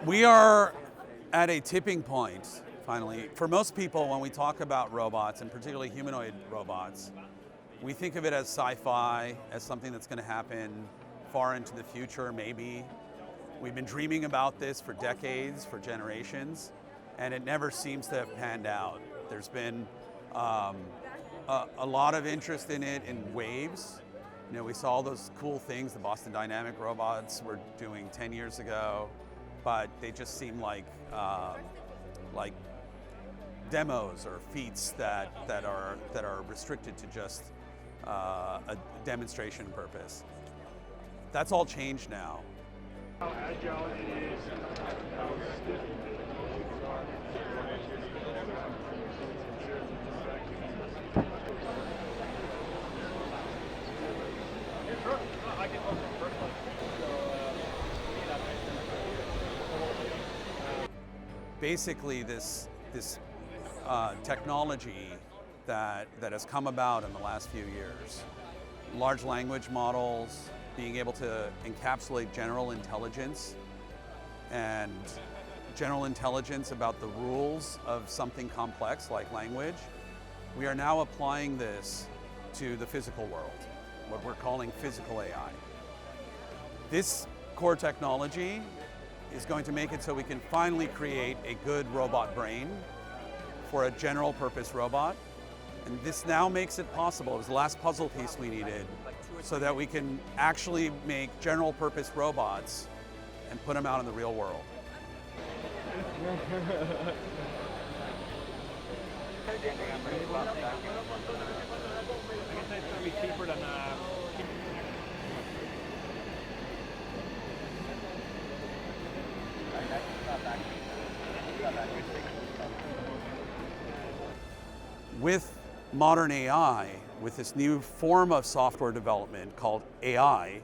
We are at a tipping point, finally. For most people, when we talk about robots, and particularly humanoid robots, we think of it as sci-fi, as something that's going to happen far into the future, maybe. We've been dreaming about this for decades, for generations, and it never seems to have panned out. There's been a lot of interest in it in waves. You know, we saw all those cool things the Boston Dynamic robots were doing 10 years ago, but they just seem like demos or feats that are restricted to just a demonstration purpose. That's all changed now. How agile it is, how stiff it is. Basically, this technology that has come about in the last few years, large language models, being able to encapsulate general intelligence and general intelligence about the rules of something complex like language, we are now applying this to the physical world, what we're calling physical AI. This core technology is going to make it so we can finally create a good robot brain for a general purpose robot. And this now makes it possible. It was the last puzzle piece we needed so that we can actually make general purpose robots and put them out in the real world. With modern AI, with this new form of software development called AI,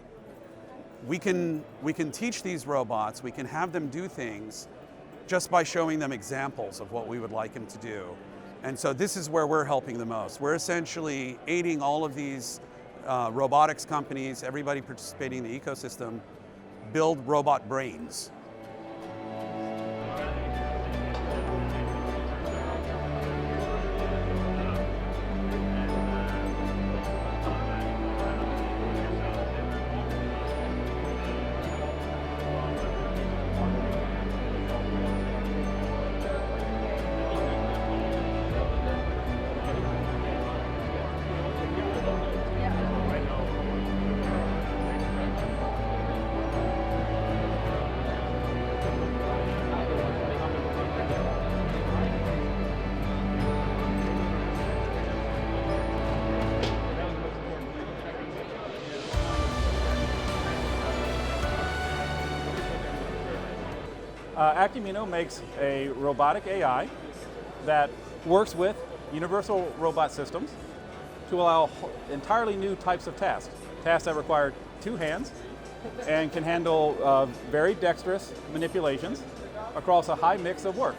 we can teach these robots, we can have them do things just by showing them examples of what we would like them to do. And so this is where we're helping the most. We're essentially aiding all of these robotics companies, everybody participating in the ecosystem, build robot brains. Acumino makes a robotic AI that works with universal robot systems to allow entirely new types of tasks. Tasks that require two hands and can handle very dexterous manipulations across a high mix of work.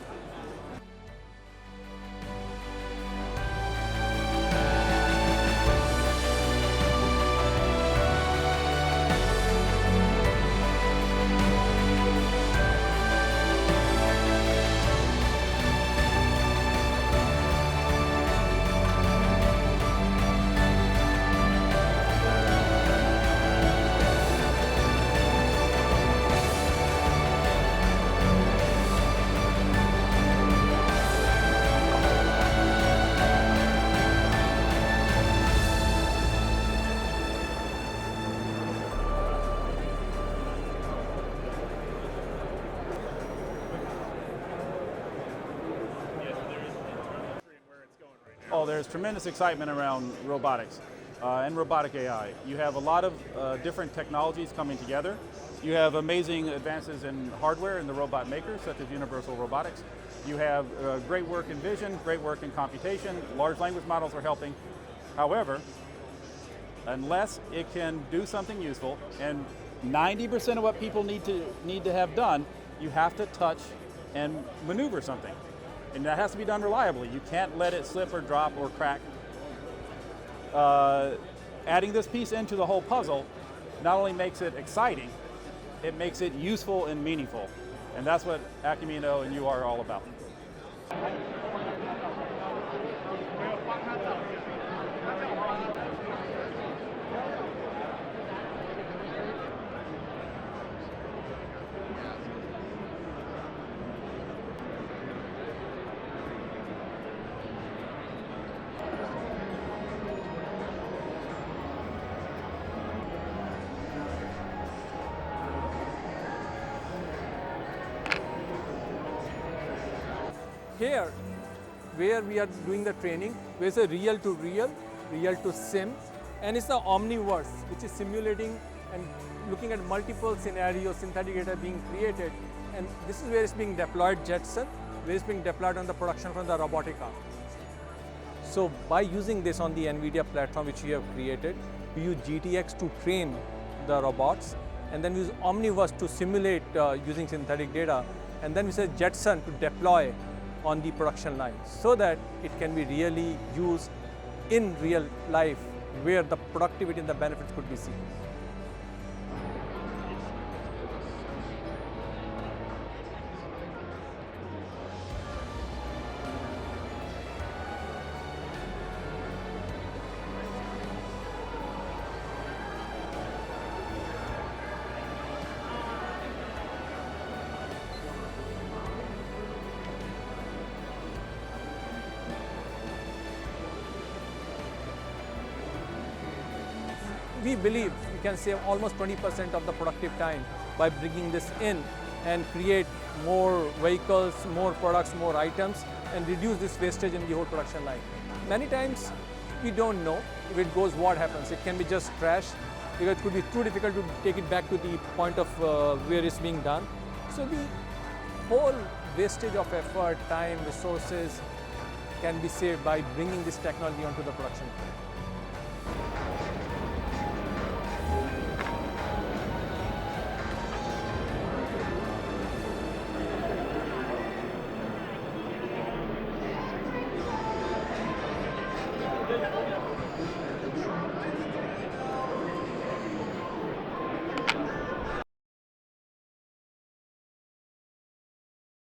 Oh, there's tremendous excitement around robotics and robotic AI. You have a lot of different technologies coming together. You have amazing advances in hardware in the robot makers, such as universal robotics. You have great work in vision, great work in computation. Large language models are helping. However, unless it can do something useful, and 90% of what people need to have done, you have to touch and maneuver something. And that has to be done reliably. You can't let it slip or drop or crack. Adding this piece into the whole puzzle not only makes it exciting, it makes it useful and meaningful. And that's what Acumino and UR are all about. Here, where we are doing the training, where it's a real to real, real to sim, and it's the omniverse, which is simulating and looking at multiple scenarios, synthetic data being created, and this is where it's being deployed Jetson, where it's being deployed on the production from the robotic arm. So by using this on the Nvidia platform which we have created, we use GTX to train the robots, and then we use Omniverse to simulate using synthetic data, and then we say Jetson to deploy on the production line so that it can be really used in real life where the productivity and the benefits could be seen. We believe we can save almost 20% of the productive time by bringing this in and create more vehicles, more products, more items, and reduce this wastage in the whole production line. Many times we don't know if it goes what happens. It can be just trash because it could be too difficult to take it back to the point of where it's being done. So the whole wastage of effort, time, resources can be saved by bringing this technology onto the production line.